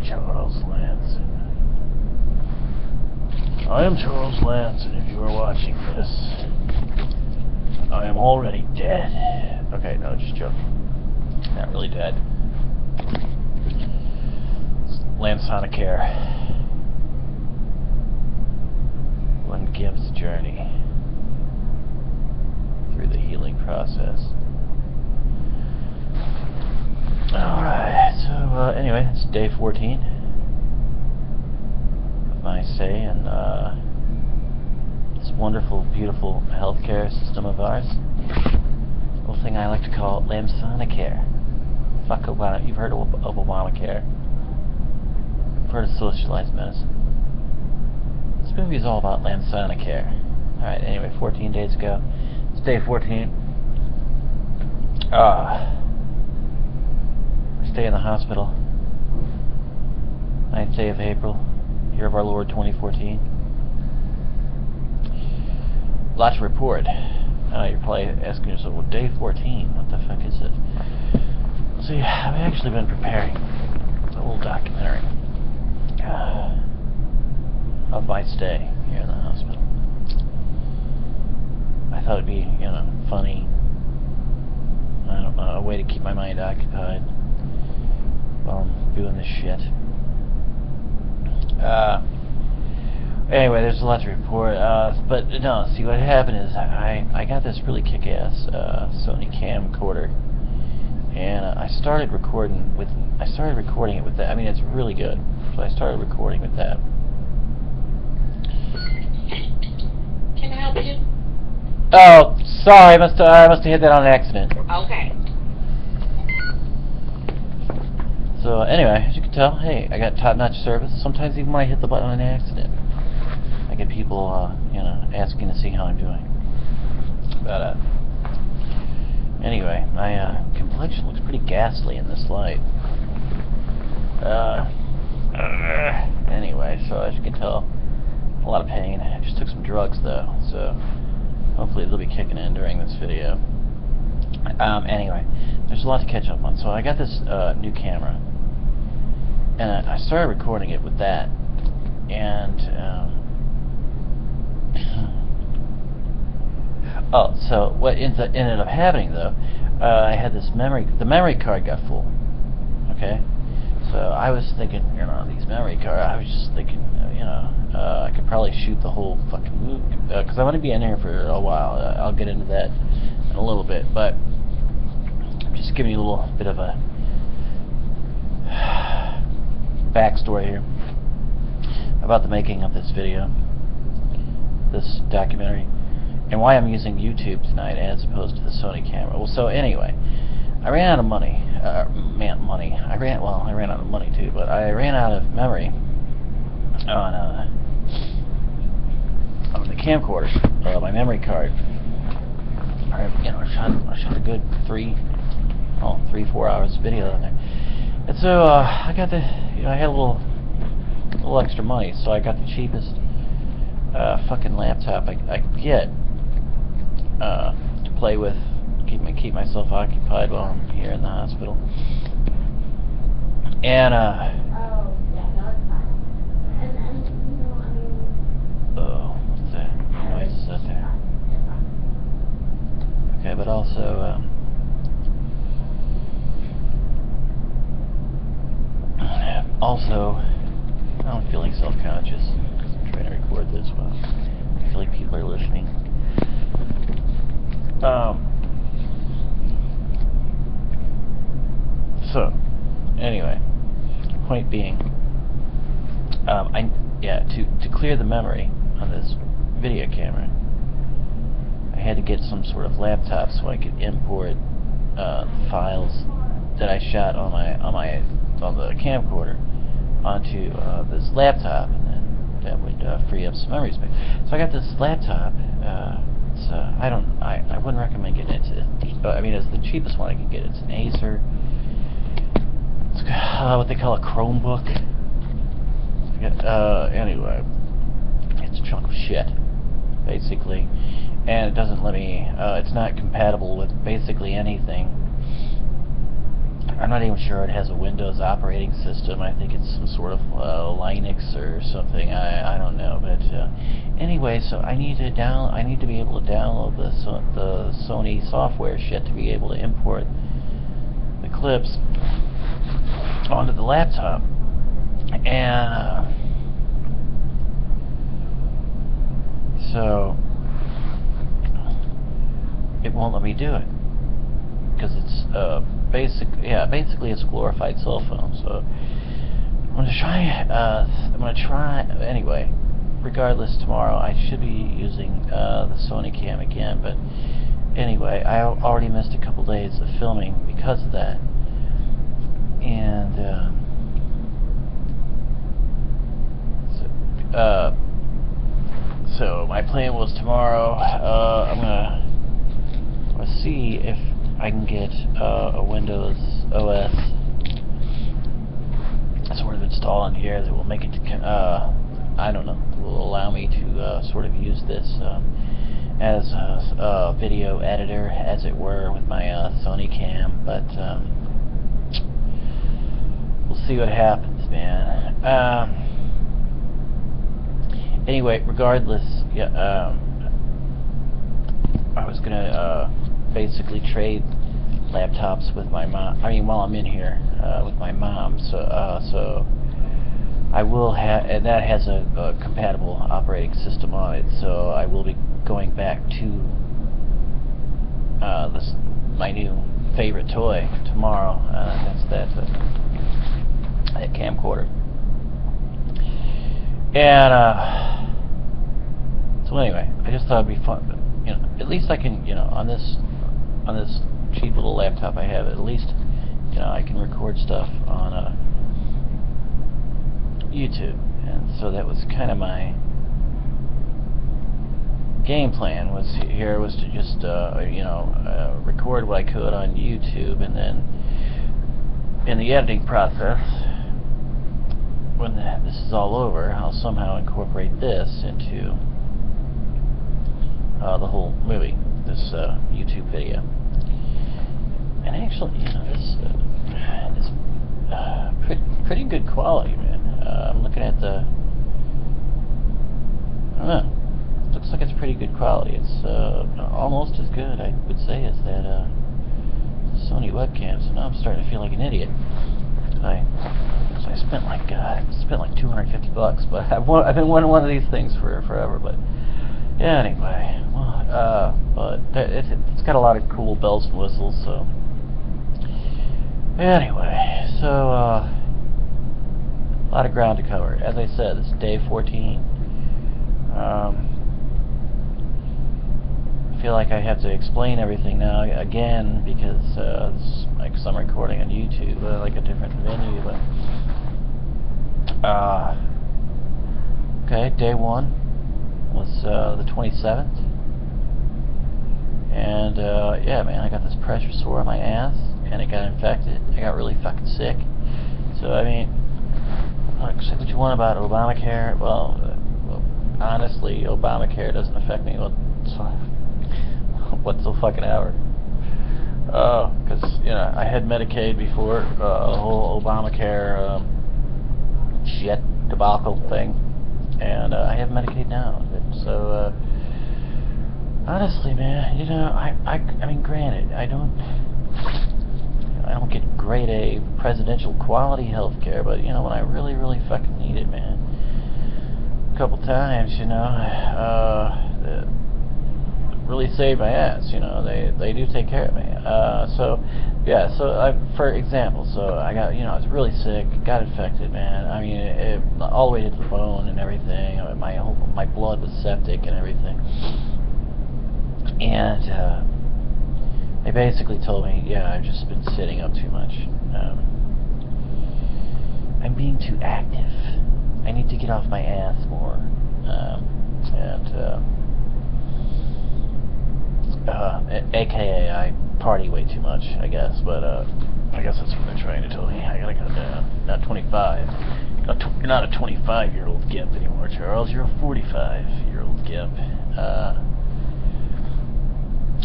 Charles Lamson. I am Charles Lamson. If you are watching this, I am already dead. Okay, no, just joking. Not really dead. Lamsonacare. One Gimp's journey through the healing process. Alright, so anyway, it's day 14 of my stay in this wonderful, beautiful healthcare system of ours. A little thing I like to call Lamsonacare. Fuck Obama. You've heard of Obamacare. You've heard of socialized medicine. This movie is all about Lamsonacare. Alright, anyway, 14 days ago. It's day 14. Stay in the hospital. 9th day of April, year of our Lord 2014. Lot to report. You're probably asking yourself, well, day 14, what the fuck is it? See, I've actually been preparing a little documentary of my stay here in the hospital. I thought it'd be, funny. I don't know, a way to keep my mind occupied while I'm doing this shit. Anyway, there's a lot to report, but no, see what happened is I got this really kick-ass Sony camcorder, and I started recording it with that. I mean, it's really good, so I started recording with that. Can I help you? Oh, sorry, I must have hit that on accident. Okay. So anyway, as you can tell, hey, I got top-notch service. Sometimes even when I hit the button on accident, I get people, asking to see how I'm doing. But anyway, my complexion looks pretty ghastly in this light. Anyway, so as you can tell, a lot of pain. I just took some drugs though, so hopefully they'll be kicking in during this video. Anyway, there's a lot to catch up on. So I got this new camera, and I started recording it with that, and so what ended up happening though, I had this the memory card got full. Okay, so I was thinking, these memory cards, I was just thinking, I could probably shoot the whole fucking movie, because I'm going to be in here for a while. I'll get into that in a little bit, but I'm just giving you a little bit of a backstory here about the making of this video, this documentary, and why I'm using YouTube tonight as opposed to the Sony camera. Well, so anyway, I ran out of money. I ran out of money too, but I ran out of memory on the camcorder, my memory card. I shot a good 3-4 hours of video on there, and so I got I had a little extra money, so I got the cheapest fucking laptop I could get to play with, keep myself occupied while I'm here in the hospital. And what's that noise is that there? Okay, but also I'm feeling self-conscious because I'm trying to record this while I feel like people are listening. So anyway, point being, to clear the memory on this video camera, I had to get some sort of laptop so I could import the files that I shot on the camcorder onto this laptop, and then that would free up some memory space. So I got this laptop. I wouldn't recommend getting it. It's the cheapest one I could get. It's an Acer. It's what they call a Chromebook. Anyway, it's a chunk of shit, basically, and it doesn't let me. It's not compatible with basically anything I'm not even sure it has a Windows operating system. I think it's some sort of Linux or something. I don't know, but anyway, so I need to be able to download the Sony software shit to be able to import the clips onto the laptop, and so it won't let me do it because it's basically it's a glorified cell phone. So I'm gonna try anyway. Regardless, tomorrow I should be using the Sony cam again, but anyway, I already missed a couple days of filming because of that, and so my plan was tomorrow I'm gonna see if I can get a Windows OS sort of installed in here that will make it I don't know, will allow me to sort of use this as a video editor, as it were, with my Sony cam, but we'll see what happens, man. Anyway, regardless, I was gonna basically trade laptops with my mom. I mean, while I'm in here with my mom, so I will have, and that has a compatible operating system on it. So I will be going back to my new favorite toy tomorrow. That's that camcorder. And so anyway, I just thought it'd be fun. But, at least I can, on this cheap little laptop I have, at least, I can record stuff on YouTube. And so that was kind of my game plan. Was to just record what I could on YouTube, and then in the editing process, when this is all over, I'll somehow incorporate this into the whole movie, this YouTube video. And actually, this is pretty good quality, man. I'm looking at the, I don't know, looks like it's pretty good quality. It's almost as good, I would say, as that Sony webcam. So now I'm starting to feel like an idiot. I spent like $250, but I've been wanting one of these things for forever. But yeah, anyway, well, but it's got a lot of cool bells and whistles. So anyway, so a lot of ground to cover. As I said, this is day 14. I feel like I have to explain everything now again because it's like some recording on YouTube, like a different venue. But okay, day 1 was the 27th, and yeah, man, I got this pressure sore on my ass, and it got infected. I got really fucking sick. So I mean, say what you want about Obamacare. Well, honestly, Obamacare doesn't affect me whatsoever. Because I had Medicaid before the whole Obamacare shit debacle thing, and I have Medicaid now. So honestly, man, I mean, granted, I don't get grade A presidential quality health care, but when I really, really fucking need it, man, a couple times, really saved my ass. They do take care of me. So yeah, so for example, so I got, I was really sick, got infected, man. I mean, all the way to the bone and everything. My blood was septic and everything. And they basically told me, yeah, I've just been sitting up too much. I'm being too active. I need to get off my ass more. AKA I party way too much, I guess. But I guess that's what they're trying to tell me. I gotta go down. Not 25. You're not a 25-year-old gimp anymore, Charles. You're a 45-year-old gimp.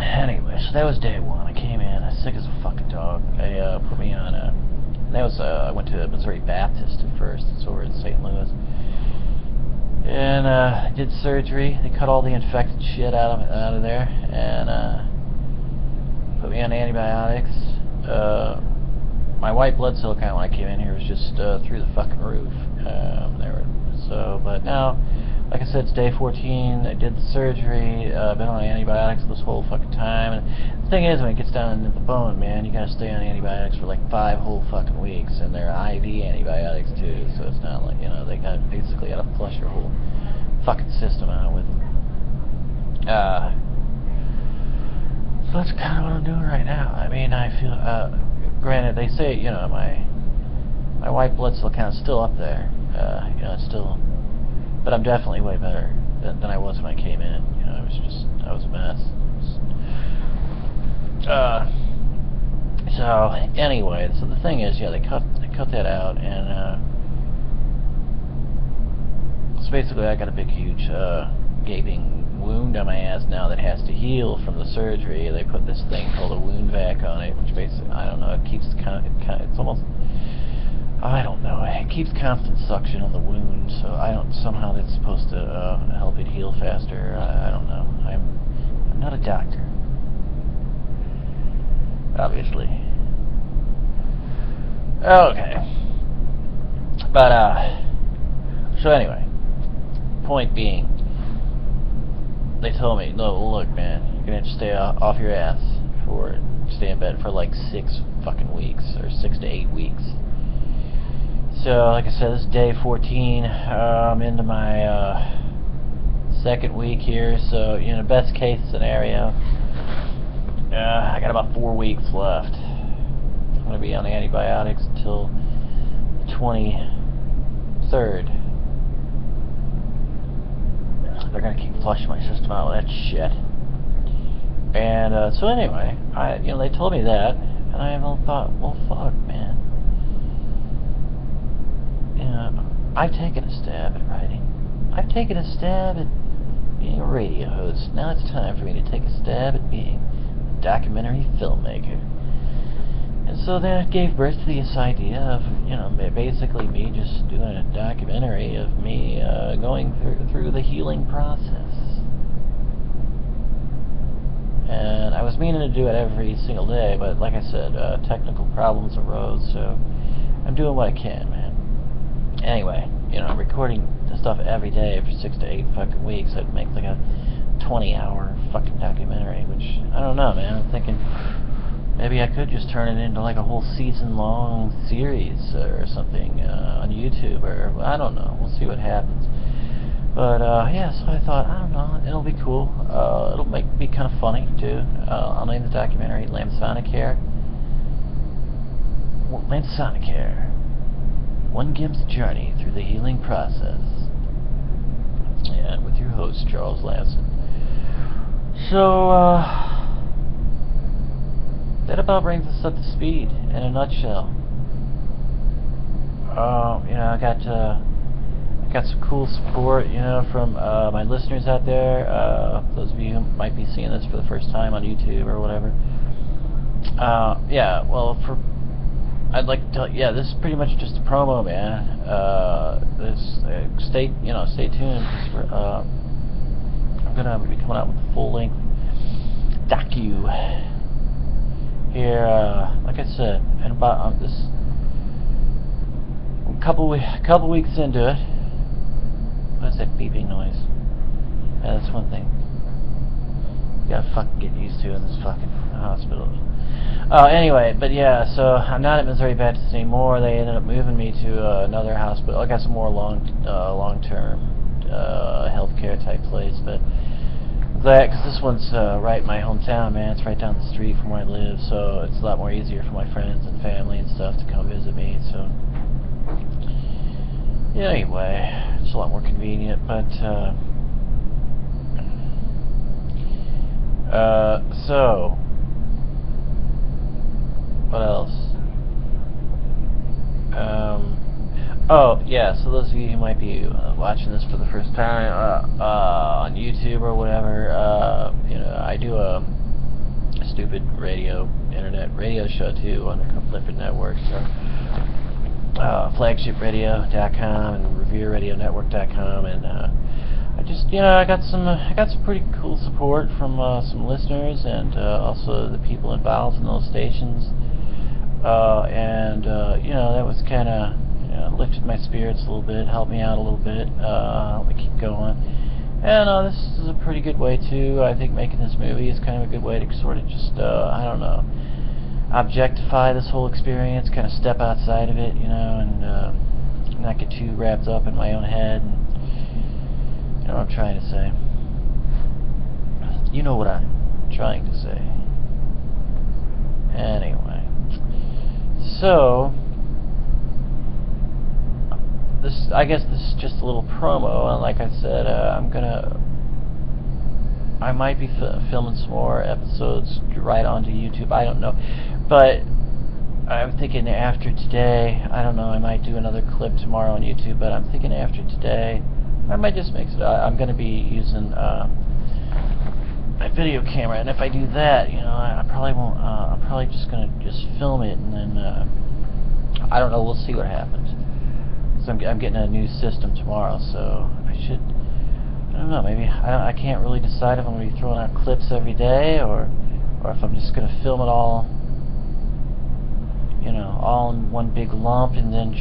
Anyway, so that was day one. I came in, sick as a fucking dog. They put me on a... That was, I went to Missouri Baptist at first. It's over in St. Louis. And did surgery. They cut all the infected shit out of there, and put me on antibiotics. My white blood cell count when I came in here was just through the fucking roof. But now, like I said, it's day 14. I did the surgery. Been on antibiotics this whole fucking time. And the thing is, when it gets down into the bone, man, you gotta stay on antibiotics for like 5 whole fucking weeks, and they're IV antibiotics too. So it's not like, you know, they got basically gotta flush your whole fucking system out with them. So that's kind of what I'm doing right now. I mean, I feel, granted, they say, you know, my white blood cell count's still up there. You know, it's still, but I'm definitely way better than I was when I came in. You know, I was a mess. So anyway, so the thing is, yeah, they cut that out, and so basically I got a big, huge, gaping wound on my ass now that has to heal from the surgery. They put this thing called a wound vac on it, which basically, I don't know, it keeps it's almost, I don't know, it keeps constant suction on the wound, so somehow that's supposed to help it heal faster. I don't know. I'm not a doctor, obviously. Okay. But so anyway, point being, they told me, no, look, man, you're gonna have to stay off your ass stay in bed for like 6 fucking weeks, or 6 to 8 weeks. So, like I said, this is day 14. I'm into my second week here. So, you know, best case scenario, I got about 4 weeks left. I'm gonna be on antibiotics until the 23rd. They're gonna keep flushing my system out with that shit. And so anyway, you know, they told me that, and I thought, well, fuck, man. You know, I've taken a stab at writing. I've taken a stab at being a radio host. Now it's time for me to take a stab at being a documentary filmmaker. And so that gave birth to this idea of, you know, basically me just doing a documentary of me going through the healing process. And I was meaning to do it every single day, but like I said, technical problems arose, so I'm doing what I can, man. Anyway, you know, I'm recording the stuff every day for 6 to 8 fucking weeks. I'd make like a 20-hour fucking documentary, which, I don't know, man. I'm thinking maybe I could just turn it into like a whole season-long series or something on YouTube, or I don't know. We'll see what happens. But yeah, so I thought, I don't know, it'll be cool. It'll be kind of funny too. I'll name the documentary Lamsonacare. Lamsonacare. One Gimp's journey through the healing process. And with your host, Charles Lamson. So, that about brings us up to speed in a nutshell. You know, I got some cool support, you know, from my listeners out there. Those of you who might be seeing this for the first time on YouTube or whatever. Yeah, well, I'd like to tell you, yeah, this is pretty much just a promo, man. Stay tuned. I'm gonna be coming out with a full-length docu here. Like I said, and about this couple weeks into it. What's that beeping noise? Yeah, that's one thing you gotta fucking get used to in this fucking hospital. Anyway, but yeah, so I'm not at Missouri Baptist anymore. They ended up moving me to another hospital. I got some more long-term healthcare type place, but glad, because this one's right in my hometown, man. It's right down the street from where I live, so it's a lot more easier for my friends and family and stuff to come visit me. So yeah, anyway, it's a lot more convenient, but so what else? Oh yeah, so those of you who might be watching this for the first time on YouTube or whatever, you know, I do a stupid internet radio show too on a couple different networks. Flagshipradio.com and revereradionetwork.com, and I just, I got some pretty cool support from some listeners, and also the people involved in those stations, and that was kind of lifted my spirits a little bit, helped me out a little bit, helped me keep going. And this is a pretty good way to, I think, making this movie is kind of a good way to sort of just, I don't know, objectify this whole experience, kind of step outside of it, and not get too wrapped up in my own head. And, you know what I'm trying to say. You know what I'm trying to say. Anyway, so I guess this is just a little promo, and like I said, I might be filming some more episodes right onto YouTube. I don't know, but I'm thinking after today, I don't know, I might do another clip tomorrow on YouTube, but I'm thinking after today, I might just mix it. I'm going to be using my video camera, and if I do that, I probably won't. I'm probably just going to just film it, and then I don't know. We'll see what happens. So I'm getting a new system tomorrow, so I should. I don't know. Maybe I can't really decide if I'm going to be throwing out clips every day, or if I'm just going to film it all. All in one big lump, and then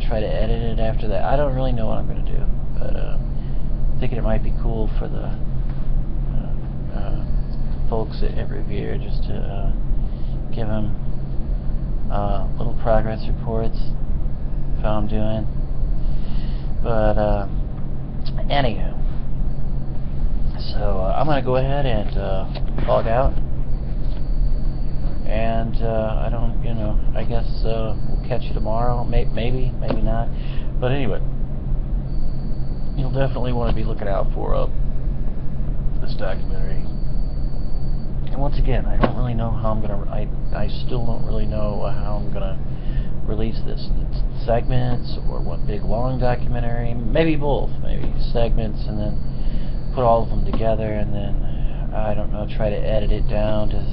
try to edit it after that. I don't really know what I'm going to do, but I'm thinking it might be cool for the folks at Revere just to give them little progress reports of how I'm doing. But anywho, so I'm going to go ahead and log out. And I guess we'll catch you tomorrow. Maybe not. But anyway, you'll definitely want to be looking out for this documentary. And once again, I don't really know how I'm gonna. I still don't really know how I'm gonna release this. It's segments or one big long documentary. Maybe both. Maybe segments and then put all of them together, and then I don't know. Try to edit it down to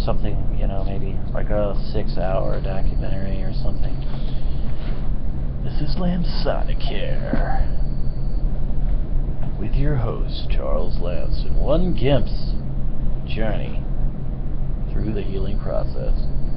something, maybe like a 6-hour documentary or something. This is Lamsonacare with your host, Charles Lamson. One Gimp's journey through the healing process.